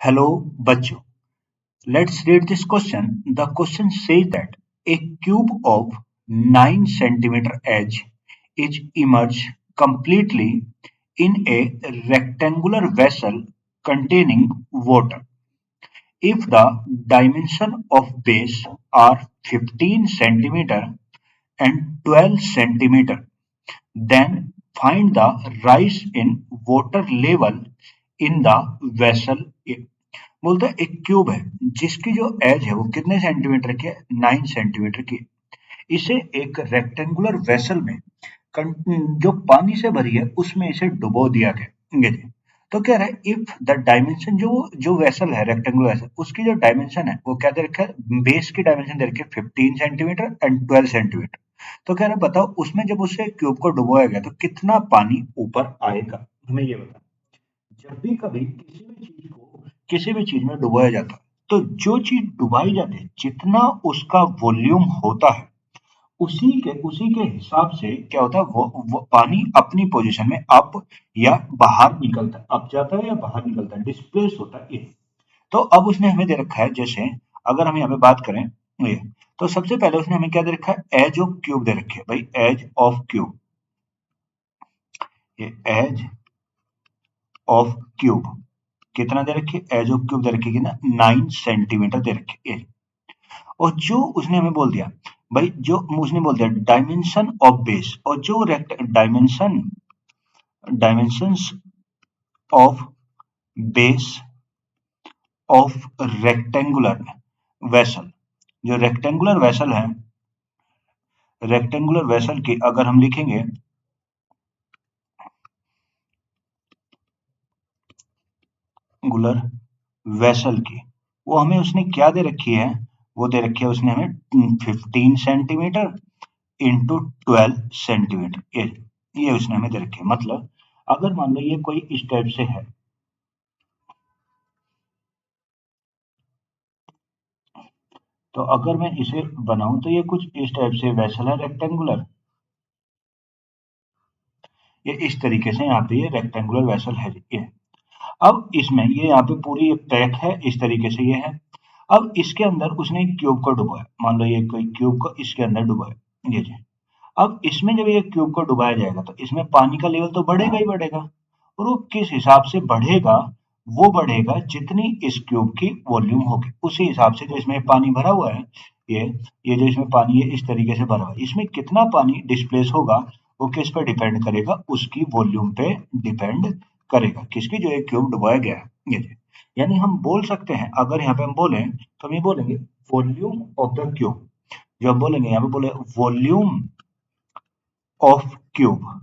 Hello, बच्चों. Let's read this question. The question says that a cube of 9 centimeter edge is immersed completely in a rectangular vessel containing water. If the dimension of base are 15 centimeter and 12 centimeter, then find the rise in water level in the vessel A. बोलता है एक cube है जिसकी जो as है वो कितने centimetre की है 9 सेंटीमीटर की है। इसे एक रेक्टेंगुलर वेसल में जो पानी से भरी है उसमें इसे डुबो दिया गया। ये देखिए, तो कह रहा है इफ द डायमेंशन जो जो वेसल है रेक्टेंगुलर वेसल उसकी जो डायमेंशन है वो क्या दे रखा है, बेस की डायमेंशन दे रखी है 15 सेंटीमीटर एंड 12 सेंटीमीटर। तो कह रहा है बताओ उसमें जब उसे क्यूब को डुबोया गया तो कितना पानी ऊपर आएगा, हमें ये बता। जब भी कभी किसी भी चीज में डुबोया जाता है तो जो चीज डुबाई जाती है जितना उसका वॉल्यूम होता है उसी के हिसाब से क्या होता है वो पानी अपनी पोजीशन में अप या बाहर निकलता है, अप जाता है या बाहर निकलता है, डिस्प्लेस होता है ये। तो अब उसने हमें दे रखा है, जैसे अगर हम यहाँ पे बात करें ये, तो सबसे पहले उसने हमें क्या दे रखा है, एज ऑफ क्यूब दे रखी है भाई, एज ऑफ क्यूब। ये एज ऑफ क्यूब कितना दे रखी है, एज ऑफ क्यूब दे रखी है कितना 9 सेंटीमीटर दे रखी है। और जो उसने हमें बोल दिया भाई, जो उसने बोल दिया डायमेंशन ऑफ बेस, और जो dimensions of base of rectangular vessel, जो रेक्टेंगुलर वेसल है, रेक्टेंगुलर वेसल की अगर हम लिखेंगे रेक्टेंगुलर वेसल की, वो हमें उसने क्या दे रखी है, वो दे रखी है उसने हमें 15 सेंटीमीटर इंटू 12 सेंटीमीटर। ये उसने हमें दे रखी है। मतलब अगर मान लो ये कोई इस टाइप से है, तो अगर मैं इसे बनाऊं तो ये कुछ इस टाइप से वेसल है रेक्टेंगुलर, ये इस तरीके से यहाँ पे ये रेक्टेंगुलर वेसल है ये। अब इसमें ये यहाँ पे पूरी पैक है, इस तरीके से ये है। अब इसके अंदर उसने एक क्यूब को डुबाया, मान लो ये कोई क्यूब को इसके अंदर डुबाया, ये जी। अब इसमें जब ये क्यूब को डुबाया जाएगा तो इसमें पानी का लेवल तो बढ़ेगा ही बढ़ेगा, और वो किस हिसाब से बढ़ेगा, वो बढ़ेगा जितनी इस क्यूब की वॉल्यूम होगी उसी हिसाब से। जो इसमें पानी भरा हुआ है, ये ये जो इसमें पानी है इस तरीके से भरा हुआ है, इसमें कितना पानी डिस्प्लेस होगा वो किस पे डिपेंड करेगा, उसकी वॉल्यूम पे डिपेंड करेगा, किसकी, जो एक क्यूब डुबाया गया है ये। यानी हम बोल सकते हैं, अगर यहाँ पे हम बोले तो हम ये बोलेंगे वॉल्यूम ऑफ द क्यूब। जो हम बोलेंगे यहाँ पे बोले volume of cube,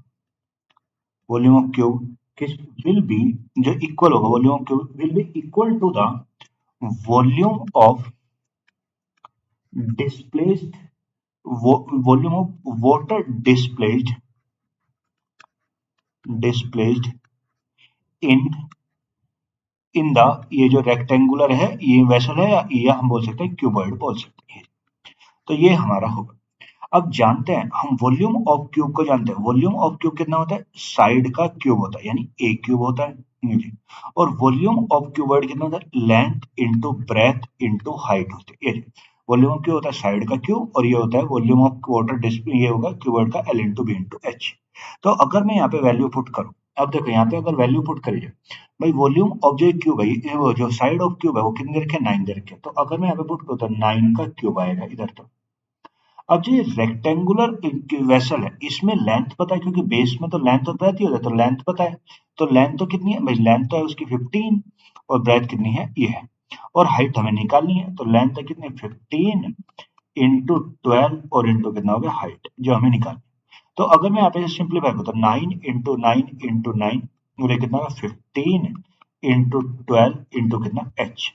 volume of cube किस विल बी, जो इक्वल होगा, volume of cube will be equal to the volume of displaced, volume of water displaced in in the, ये जो रेक्टेंगुलर है ये वेसल है, या हम बोल सकते हैं क्यूबॉइड बोल सकते हैं। तो ये हमारा होगा। अब जानते हैं हम वॉल्यूम ऑफ क्यूब को जानते हैं, वॉल्यूम ऑफ क्यूब कितना होता है, साइड का क्यूब होता है, यानी ए क्यूब होता है जी। और वॉल्यूम ऑफ क्यूबॉइड कितना होता है, length into breadth into height होती है ये। वॉल्यूम ऑफ क्यूब होता है साइड का क्यूब, और ये होता है वॉल्यूम ऑफ वाटर डिस्प्ले, ये होगा क्यूबॉइड का L into B into H. तो अगर मैं यहाँ पे वैल्यू पुट करूँ, अब देखो यहाँ पे अगर वैल्यू पुट करिए भाई, वॉल्यूम ऑफ जो क्यूब है वो जो साइड ऑफ क्यूब है वो कितने दे रखे, 9 दे रखे। तो अगर मैं यहाँ पे पुट करूँ तो 9 का क्यूब आएगा इधर। तो अब जो ये रेक्टेंगुलर वेसल है इसमें लेंथ पता है, क्योंकि बेस में तो लेंथ और ब्रेथ ही होता है, तो लेंथ पता है। तो लेंथ तो कितनी है भाई, लेंथ तो है उसकी 15, और ब्रेथ कितनी है, ये है। और हाइट हमें निकालनी है, तो लेंथ है कितनी, 15 इंटू 12 और इंटू कितना हो गया हाइट, जो हमें निकालनी है। तो अगर मैं यहाँ पे सिंप्लीफाई करूँ तो 9 मुझे कितना होगा, 15 इंटू 12 इंटू कितना एच।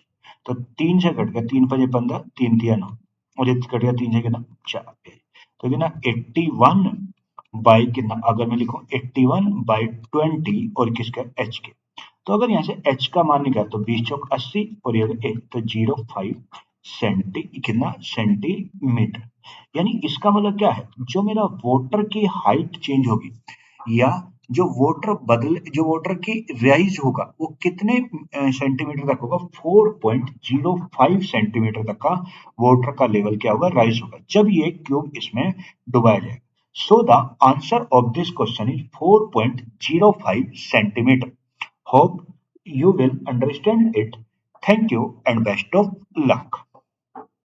तो 3 से कट गया, 3 5 15, 3 3 9, और ये कट गया 3 से कितना 4, तो कितना 81 बाई कितना, अगर मैं लिखूं 81 बाई 20 और किसका, एच के। तो अगर यहाँ से एच का मान निकाल तो 20 चौक 80, और ये एक तो 05 कितना सेंटीमीटर। यानी इसका मतलब क्या है, जो मेरा वाटर की हाइट चेंज होगी या जो वाटर की राइज होगा वो कितने सेंटीमीटर तक होगा? 4.05 सेंटीमीटर तक का वाटर का लेवल क्या होगा? राइज होगा जब ये क्यूब इसमें डुबाया जाएगा। So the answer of this question is 4.05 centimetre. Hope you will understand it. Thank you and best of luck.